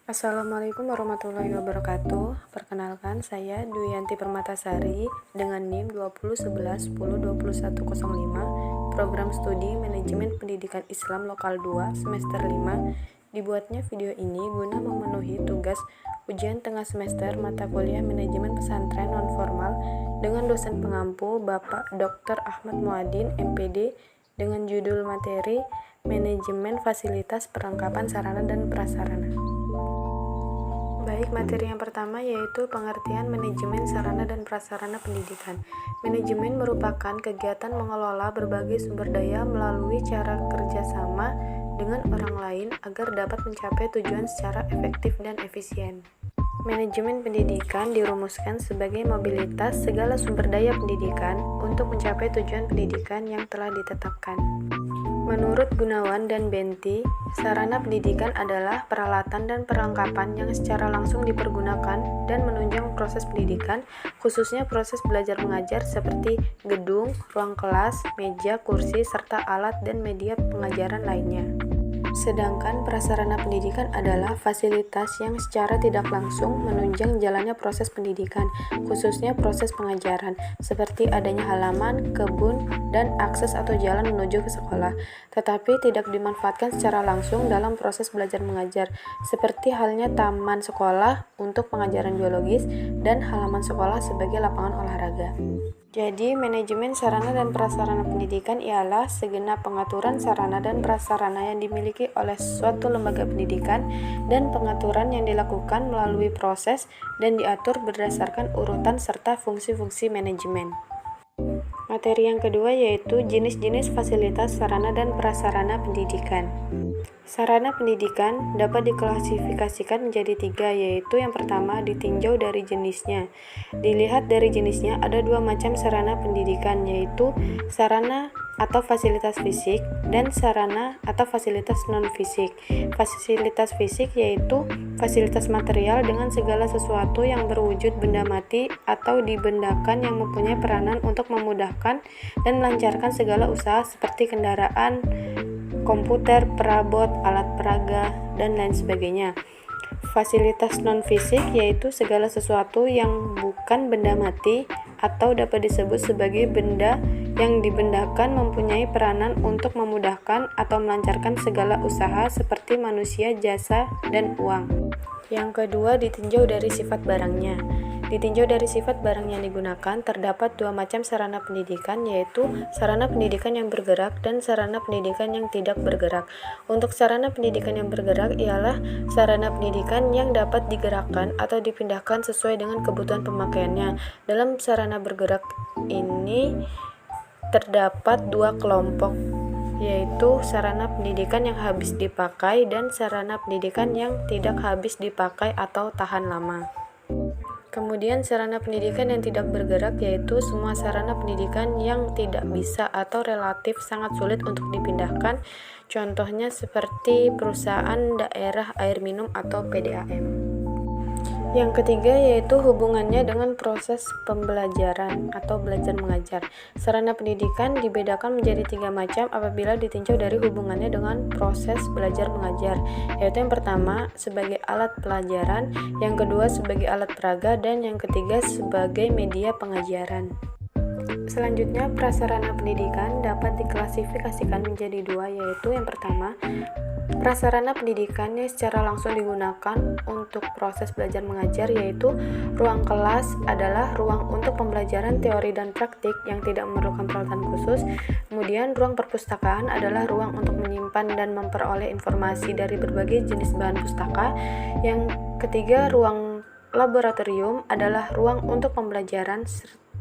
Assalamualaikum warahmatullahi wabarakatuh. Perkenalkan, saya Duyanti Permatasari dengan NIM 2011102105, Program Studi Manajemen Pendidikan Islam Lokal 2 semester 5. Dibuatnya video ini guna memenuhi tugas ujian tengah semester mata kuliah Manajemen Pesantren Nonformal dengan dosen pengampu Bapak Dr. Ahmad Muadin, MPD, dengan judul materi Manajemen Fasilitas Perlengkapan Sarana dan Prasarana. Baik, materi yang pertama yaitu pengertian manajemen sarana dan prasarana pendidikan. Manajemen merupakan kegiatan mengelola berbagai sumber daya melalui cara kerjasama dengan orang lain agar dapat mencapai tujuan secara efektif dan efisien. Manajemen pendidikan dirumuskan sebagai mobilitas segala sumber daya pendidikan untuk mencapai tujuan pendidikan yang telah ditetapkan. Menurut Gunawan dan Benti, sarana pendidikan adalah peralatan dan perlengkapan yang secara langsung dipergunakan dan menunjang proses pendidikan, khususnya proses belajar mengajar seperti gedung, ruang kelas, meja, kursi, serta alat dan media pengajaran lainnya. Sedangkan prasarana pendidikan adalah fasilitas yang secara tidak langsung menunjang jalannya proses pendidikan, khususnya proses pengajaran, seperti adanya halaman, kebun, dan akses atau jalan menuju ke sekolah, tetapi tidak dimanfaatkan secara langsung dalam proses belajar mengajar, seperti halnya taman sekolah untuk pengajaran biologis dan halaman sekolah sebagai lapangan olahraga. Jadi, manajemen sarana dan prasarana pendidikan ialah segenap pengaturan sarana dan prasarana yang dimiliki oleh suatu lembaga pendidikan dan pengaturan yang dilakukan melalui proses dan diatur berdasarkan urutan serta fungsi-fungsi manajemen. Materi yang kedua yaitu jenis-jenis fasilitas sarana dan prasarana pendidikan. Sarana pendidikan dapat diklasifikasikan menjadi 3, yaitu yang pertama ditinjau dari jenisnya. Dilihat dari jenisnya ada 2 macam sarana pendidikan, yaitu sarana atau fasilitas fisik dan sarana atau fasilitas non-fisik. Fasilitas fisik yaitu fasilitas material dengan segala sesuatu yang berwujud benda mati atau dibendakan yang mempunyai peranan untuk memudahkan dan melancarkan segala usaha seperti kendaraan, komputer, perabot, alat peraga, dan lain sebagainya. Fasilitas non-fisik yaitu segala sesuatu yang bukan benda mati atau dapat disebut sebagai benda yang dibendakan mempunyai peranan untuk memudahkan atau melancarkan segala usaha seperti manusia, jasa, dan uang. Yang kedua, ditinjau dari sifat barangnya. Ditinjau dari sifat barang yang digunakan, terdapat 2 macam sarana pendidikan, yaitu sarana pendidikan yang bergerak dan sarana pendidikan yang tidak bergerak. Untuk sarana pendidikan yang bergerak ialah sarana pendidikan yang dapat digerakkan atau dipindahkan sesuai dengan kebutuhan pemakaiannya. Dalam sarana bergerak ini terdapat 2 kelompok, yaitu sarana pendidikan yang habis dipakai dan sarana pendidikan yang tidak habis dipakai atau tahan lama. Kemudian sarana pendidikan yang tidak bergerak yaitu semua sarana pendidikan yang tidak bisa atau relatif sangat sulit untuk dipindahkan, contohnya seperti perusahaan daerah air minum atau PDAM. Yang ketiga yaitu hubungannya dengan proses pembelajaran atau belajar mengajar. Sarana pendidikan dibedakan menjadi 3 macam apabila ditinjau dari hubungannya dengan proses belajar mengajar, yaitu yang pertama sebagai alat pelajaran, yang kedua sebagai alat peraga, dan yang ketiga sebagai media pengajaran. Selanjutnya, prasarana pendidikan dapat diklasifikasikan menjadi 2, yaitu yang pertama prasarana pendidikan yang secara langsung digunakan untuk proses belajar mengajar, yaitu ruang kelas adalah ruang untuk pembelajaran teori dan praktik yang tidak memerlukan peralatan khusus. Kemudian ruang perpustakaan adalah ruang untuk menyimpan dan memperoleh informasi dari berbagai jenis bahan pustaka. Yang ketiga, ruang laboratorium adalah ruang untuk pembelajaran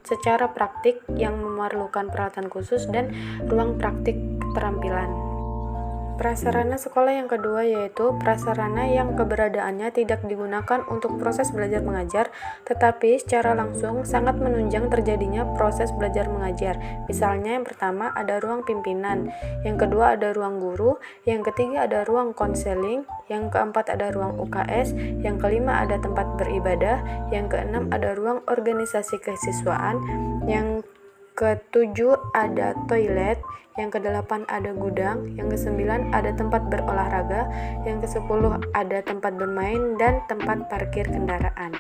secara praktik yang memerlukan peralatan khusus dan ruang praktik keterampilan. Prasarana sekolah yang kedua yaitu prasarana yang keberadaannya tidak digunakan untuk proses belajar mengajar, tetapi secara langsung sangat menunjang terjadinya proses belajar mengajar. Misalnya yang pertama ada ruang pimpinan, yang kedua ada ruang guru, yang ketiga ada ruang konseling, yang keempat ada ruang UKS, yang kelima ada tempat beribadah, yang keenam ada ruang organisasi kesiswaan, yang Ketujuh ada toilet, yang kedelapan ada gudang, yang kesembilan ada tempat berolahraga, yang kesepuluh ada tempat bermain dan tempat parkir kendaraan.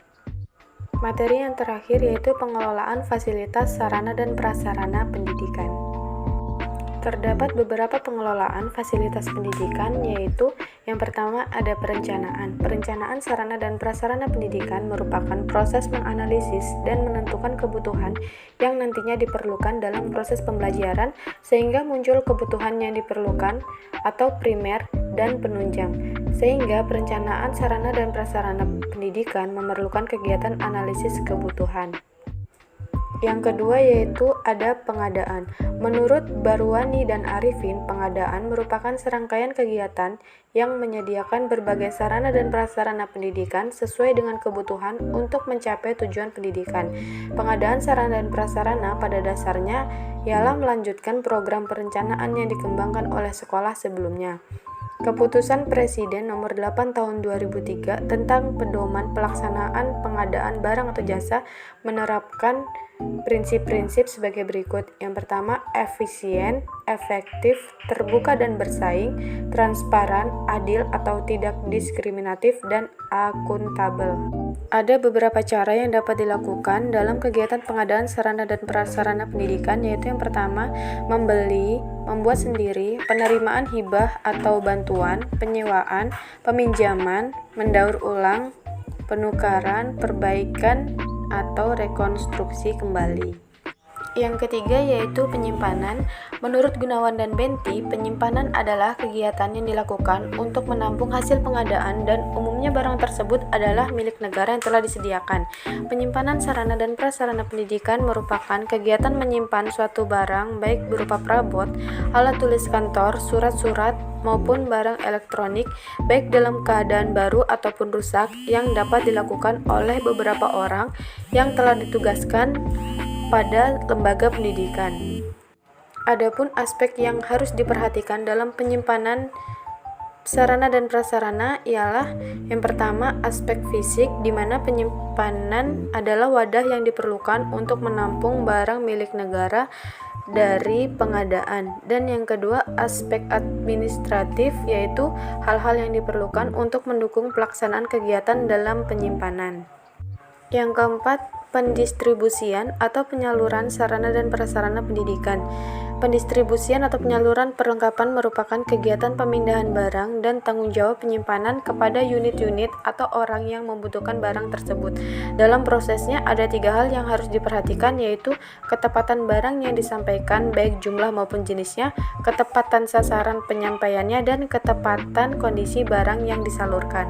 Materi yang terakhir yaitu pengelolaan fasilitas sarana dan prasarana pendidikan. Terdapat beberapa pengelolaan fasilitas pendidikan, yaitu yang pertama ada perencanaan. Perencanaan sarana dan prasarana pendidikan merupakan proses menganalisis dan menentukan kebutuhan yang nantinya diperlukan dalam proses pembelajaran sehingga muncul kebutuhan yang diperlukan atau primer dan penunjang. Sehingga perencanaan sarana dan prasarana pendidikan memerlukan kegiatan analisis kebutuhan. Yang kedua yaitu ada pengadaan. Menurut Barwani dan Arifin, pengadaan merupakan serangkaian kegiatan yang menyediakan berbagai sarana dan prasarana pendidikan sesuai dengan kebutuhan untuk mencapai tujuan pendidikan. Pengadaan sarana dan prasarana pada dasarnya ialah melanjutkan program perencanaan yang dikembangkan oleh sekolah sebelumnya. Keputusan Presiden Nomor 8 Tahun 2003 tentang pedoman pelaksanaan pengadaan barang atau jasa menerapkan prinsip-prinsip sebagai berikut. Yang pertama, efisien, efektif, terbuka dan bersaing, transparan, adil atau tidak diskriminatif, dan akuntabel. Ada beberapa cara yang dapat dilakukan dalam kegiatan pengadaan sarana dan prasarana pendidikan, yaitu yang pertama, membeli, membuat sendiri, penerimaan hibah atau bantuan, penyewaan, peminjaman, mendaur ulang, penukaran, perbaikan, atau rekonstruksi kembali. Yang ketiga yaitu penyimpanan. Menurut Gunawan dan Benti, penyimpanan adalah kegiatan yang dilakukan untuk menampung hasil pengadaan dan umumnya barang tersebut adalah milik negara yang telah disediakan. Penyimpanan sarana dan prasarana pendidikan merupakan kegiatan menyimpan suatu barang baik berupa perabot, alat tulis kantor, surat-surat, maupun barang elektronik baik dalam keadaan baru ataupun rusak yang dapat dilakukan oleh beberapa orang yang telah ditugaskan pada lembaga pendidikan. Adapun aspek yang harus diperhatikan dalam penyimpanan sarana dan prasarana ialah yang pertama aspek fisik, di mana penyimpanan adalah wadah yang diperlukan untuk menampung barang milik negara dari pengadaan, dan yang kedua aspek administratif, yaitu hal-hal yang diperlukan untuk mendukung pelaksanaan kegiatan dalam penyimpanan. Yang keempat, pendistribusian atau penyaluran sarana dan prasarana pendidikan. Pendistribusian atau penyaluran perlengkapan merupakan kegiatan pemindahan barang dan tanggung jawab penyimpanan kepada unit-unit atau orang yang membutuhkan barang tersebut. Dalam prosesnya ada 3 hal yang harus diperhatikan, yaitu ketepatan barang yang disampaikan baik jumlah maupun jenisnya, ketepatan sasaran penyampaiannya, dan ketepatan kondisi barang yang disalurkan.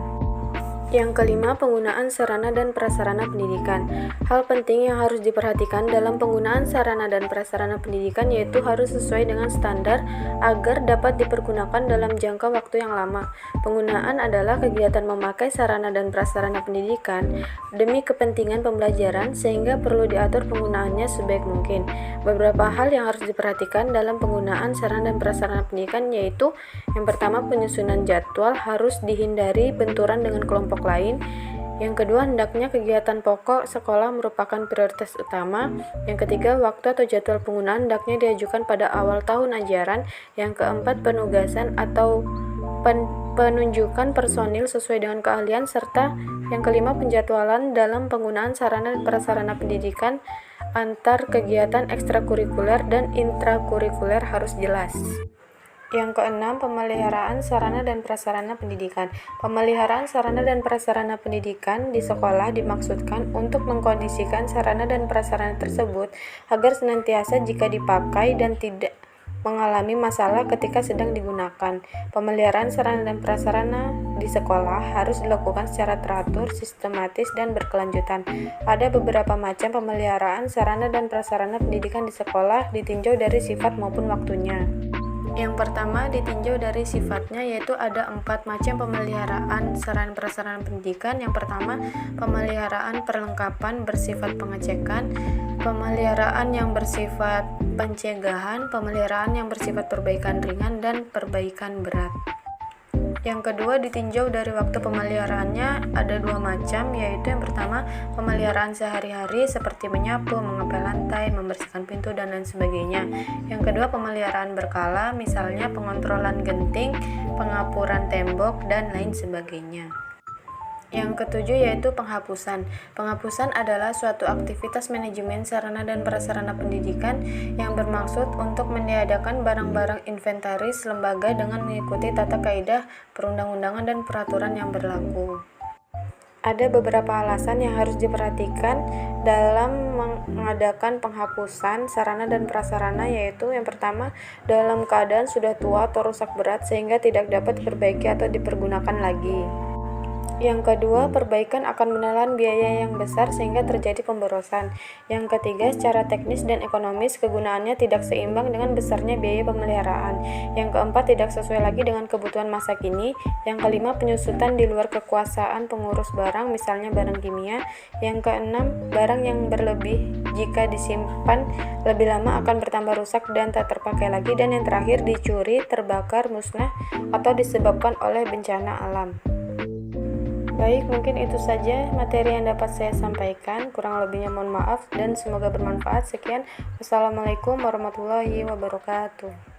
Yang kelima, penggunaan sarana dan prasarana pendidikan. Hal penting yang harus diperhatikan dalam penggunaan sarana dan prasarana pendidikan yaitu harus sesuai dengan standar agar dapat dipergunakan dalam jangka waktu yang lama. Penggunaan adalah kegiatan memakai sarana dan prasarana pendidikan demi kepentingan pembelajaran sehingga perlu diatur penggunaannya sebaik mungkin. Beberapa hal yang harus diperhatikan dalam penggunaan sarana dan prasarana pendidikan yaitu yang pertama, penyusunan jadwal harus dihindari benturan dengan kelompok lain. Yang kedua, hendaknya kegiatan pokok sekolah merupakan prioritas utama. Yang ketiga, waktu atau jadwal penggunaan hendaknya diajukan pada awal tahun ajaran. Yang keempat, penugasan atau penunjukan personil sesuai dengan keahlian, serta yang kelima, penjadwalan dalam penggunaan sarana dan prasarana pendidikan antar kegiatan ekstrakurikuler dan intrakurikuler harus jelas. Yang keenam, pemeliharaan sarana dan prasarana pendidikan. Pemeliharaan sarana dan prasarana pendidikan di sekolah dimaksudkan untuk mengkondisikan sarana dan prasarana tersebut agar senantiasa jika dipakai dan tidak mengalami masalah ketika sedang digunakan. Pemeliharaan sarana dan prasarana di sekolah harus dilakukan secara teratur, sistematis, dan berkelanjutan. Ada beberapa macam pemeliharaan sarana dan prasarana pendidikan di sekolah ditinjau dari sifat maupun waktunya. Yang pertama ditinjau dari sifatnya, yaitu ada 4 macam pemeliharaan sarana prasarana pendidikan. Yang pertama, pemeliharaan perlengkapan bersifat pengecekan, pemeliharaan yang bersifat pencegahan, pemeliharaan yang bersifat perbaikan ringan, dan perbaikan berat. Yang kedua, ditinjau dari waktu pemeliharaannya ada 2 macam, yaitu yang pertama pemeliharaan sehari-hari seperti menyapu, mengepel lantai, membersihkan pintu, dan lain sebagainya. Yang kedua, pemeliharaan berkala, misalnya pengontrolan genting, pengapuran tembok, dan lain sebagainya. Yang ketujuh yaitu penghapusan. Penghapusan adalah suatu aktivitas manajemen sarana dan prasarana pendidikan yang bermaksud untuk meniadakan barang-barang inventaris lembaga dengan mengikuti tata kaidah perundang-undangan dan peraturan yang berlaku. Ada beberapa alasan yang harus diperhatikan dalam mengadakan penghapusan sarana dan prasarana, yaitu yang pertama, dalam keadaan sudah tua atau rusak berat sehingga tidak dapat diperbaiki atau dipergunakan lagi. Yang kedua, perbaikan akan menelan biaya yang besar sehingga terjadi pemborosan. Yang ketiga, secara teknis dan ekonomis kegunaannya tidak seimbang dengan besarnya biaya pemeliharaan. Yang keempat, tidak sesuai lagi dengan kebutuhan masa kini. Yang kelima, penyusutan di luar kekuasaan pengurus barang, misalnya barang kimia. Yang keenam, barang yang berlebih jika disimpan lebih lama akan bertambah rusak dan tak terpakai lagi. Dan yang terakhir, dicuri, terbakar, musnah, atau disebabkan oleh bencana alam. Baik, mungkin itu saja materi yang dapat saya sampaikan. Kurang lebihnya mohon maaf dan semoga bermanfaat. Sekian. Wassalamualaikum warahmatullahi wabarakatuh.